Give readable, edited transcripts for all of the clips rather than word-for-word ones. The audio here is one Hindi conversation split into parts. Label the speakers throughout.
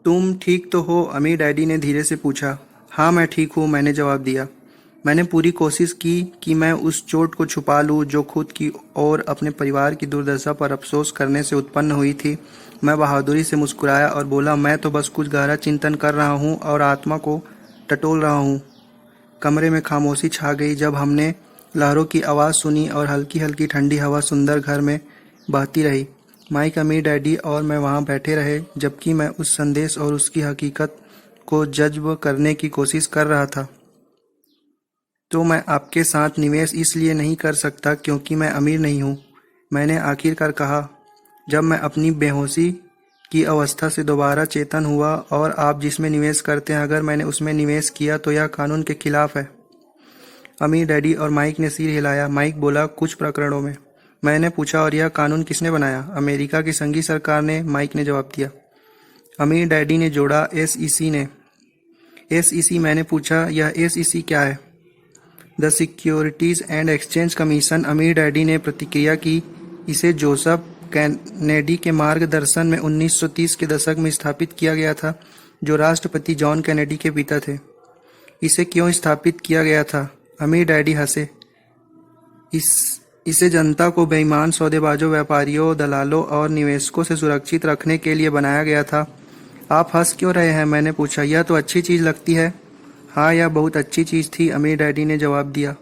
Speaker 1: तुम ठीक तो हो? अमीर डैडी ने धीरे से पूछा। हाँ, मैं ठीक हूँ, मैंने जवाब दिया। मैंने पूरी कोशिश की कि मैं उस चोट को छुपा लूँ जो खुद की और अपने परिवार की दुर्दशा पर अफसोस करने से उत्पन्न हुई थी। मैं बहादुरी से मुस्कुराया और बोला, मैं तो बस कुछ गहरा चिंतन कर रहा हूँ और आत्मा को टटोल रहा हूँ। कमरे में खामोशी छा गई जब हमने लहरों की आवाज़ सुनी और हल्की हल्की ठंडी हवा सुंदर घर में बहती रही। माइक, अमीर डैडी और मैं वहाँ बैठे रहे जबकि मैं उस संदेश और उसकी हकीकत को जज्ब करने की कोशिश कर रहा था। तो मैं आपके साथ निवेश इसलिए नहीं कर सकता क्योंकि मैं अमीर नहीं हूँ, मैंने आखिरकार कहा जब मैं अपनी बेहोशी की अवस्था से दोबारा चेतन हुआ। और आप जिसमें निवेश करते हैं, अगर मैंने उसमें निवेश किया तो यह कानून के खिलाफ है। अमीर डैडी और माइक ने सिर हिलाया। माइक बोला, कुछ प्रकरणों में। मैंने पूछा, और यह कानून किसने बनाया? अमेरिका की संघीय सरकार ने, माइक ने जवाब दिया। अमीर डैडी ने जोड़ा, एसईसी ने। एसईसी? मैंने पूछा, यह एसईसी क्या है? The securities and exchange commission, अमीर डैडी ने प्रतिक्रिया की। इसे जोसेफ कैनेडी के मार्गदर्शन में 1930 के दशक में स्थापित किया गया था, जो राष्ट्रपति जॉन कैनेडी के पिता थे। इसे क्यों स्थापित किया गया था? अमीर डैडी हंसे। इसे जनता को बेईमान सौदेबाजों, व्यापारियों, दलालों और निवेशकों से सुरक्षित रखने के लिए बनाया गया था। आप हंस क्यों रहे हैं? मैंने पूछा। यह तो अच्छी चीज़ लगती है। हाँ, यह बहुत अच्छी चीज़ थी, अमीर डैडी ने जवाब दिया।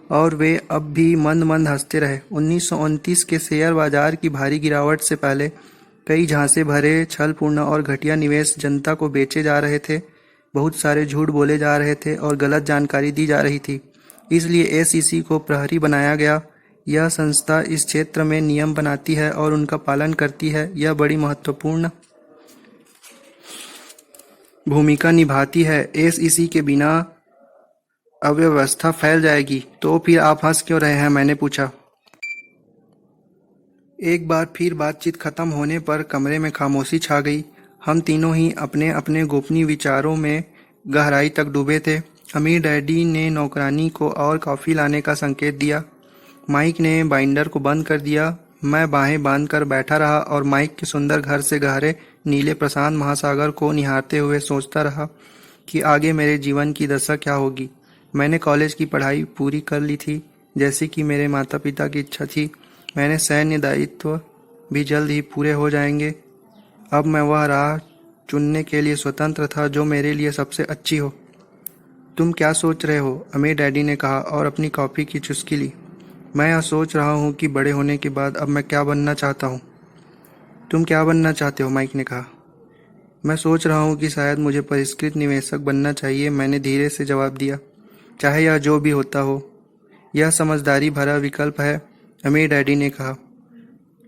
Speaker 1: और वे अब भी मंद मंद हंसते रहे। 1929 के शेयर बाजार की भारी गिरावट से पहले कई झांसे भरे, छलपूर्ण और घटिया निवेश जनता को बेचे जा रहे थे। बहुत सारे झूठ बोले जा रहे थे और गलत जानकारी दी जा रही थी। इसलिए एसईसी को प्रहरी बनाया गया। यह संस्था इस क्षेत्र में नियम बनाती है और उनका पालन करती है। यह बड़ी महत्वपूर्ण भूमिका निभाती है। एसईसी के बिना अव्यवस्था फैल जाएगी। तो फिर आप हंस क्यों रहे हैं? मैंने पूछा। एक बार फिर बातचीत खत्म होने पर कमरे में खामोशी छा गई। हम तीनों ही अपने अपने गोपनीय विचारों में गहराई तक डूबे थे। अमीर डैडी ने नौकरानी को और कॉफ़ी लाने का संकेत दिया। माइक ने बाइंडर को बंद कर दिया। मैं बाहें बांधकर बैठा रहा और माइक के सुंदर घर से गहरे नीले प्रशांत महासागर को निहारते हुए सोचता रहा कि आगे मेरे जीवन की दशा क्या होगी। मैंने कॉलेज की पढ़ाई पूरी कर ली थी, जैसे कि मेरे माता पिता की इच्छा थी। मैंने सैन्य दायित्व भी जल्द ही पूरे हो जाएंगे। अब मैं वह राह चुनने के लिए स्वतंत्र था जो मेरे लिए सबसे अच्छी हो। तुम क्या सोच रहे हो? अमीर डैडी ने कहा और अपनी कॉफ़ी की चुस्की ली। मैं यह सोच रहा हूँ कि बड़े होने के बाद अब मैं क्या बनना चाहता हूँ। तुम क्या बनना चाहते हो? माइक ने कहा। मैं सोच रहा हूँ कि शायद मुझे परिष्कृत निवेशक बनना चाहिए, मैंने धीरे से जवाब दिया। चाहे यह जो भी होता हो, यह समझदारी भरा विकल्प है, अमीर डैडी ने कहा।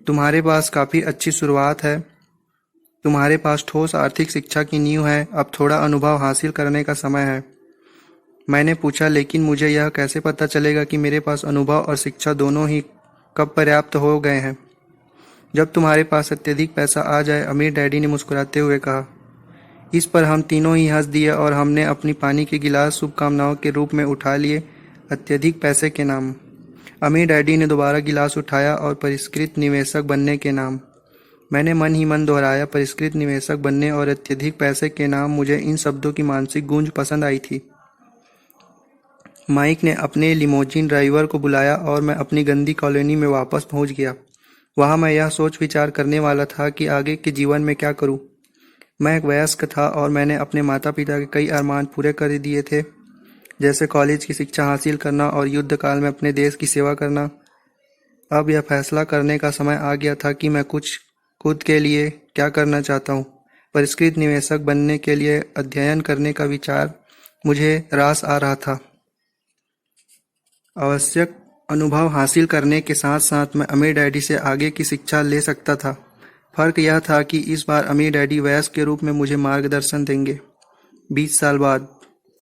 Speaker 1: तुम्हारे पास काफ़ी अच्छी शुरुआत है। तुम्हारे पास ठोस आर्थिक शिक्षा की नींव है। अब थोड़ा अनुभव हासिल करने का समय है। मैंने पूछा, लेकिन मुझे यह कैसे पता चलेगा कि मेरे पास अनुभव और शिक्षा दोनों ही कब पर्याप्त हो गए हैं? जब तुम्हारे पास अत्यधिक पैसा आ जाए, अमीर डैडी ने मुस्कुराते हुए कहा। इस पर हम तीनों ही हंस दिए और हमने अपनी पानी के गिलास शुभकामनाओं के रूप में उठा लिए, अत्यधिक पैसे के नाम। अमीर डैडी ने दोबारा गिलास उठाया और परिष्कृत निवेशक बनने के नाम। मैंने मन ही मन दोहराया, परिष्कृत निवेशक बनने और अत्यधिक पैसे के नाम। मुझे इन शब्दों की मानसिक गूंज पसंद आई थी। माइक ने अपने लिमोजिन ड्राइवर को बुलाया और मैं अपनी गंदी कॉलोनी में वापस पहुंच गया। वहां मैं यह सोच विचार करने वाला था कि आगे के जीवन में क्या करूं। मैं एक वयस्क था और मैंने अपने माता पिता के कई अरमान पूरे कर दिए थे, जैसे कॉलेज की शिक्षा हासिल करना और युद्ध काल में अपने देश की सेवा करना। अब यह फैसला करने का समय आ गया था कि मैं कुछ खुद के लिए क्या करना चाहता हूँ। परिष्कृत निवेशक बनने के लिए अध्ययन करने का विचार मुझे रास आ रहा था। आवश्यक अनुभव हासिल करने के साथ साथ मैं अमीर डैडी से आगे की शिक्षा ले सकता था। फर्क यह था कि इस बार अमीर डैडी वयस्क के रूप में मुझे मार्गदर्शन देंगे। 20 साल बाद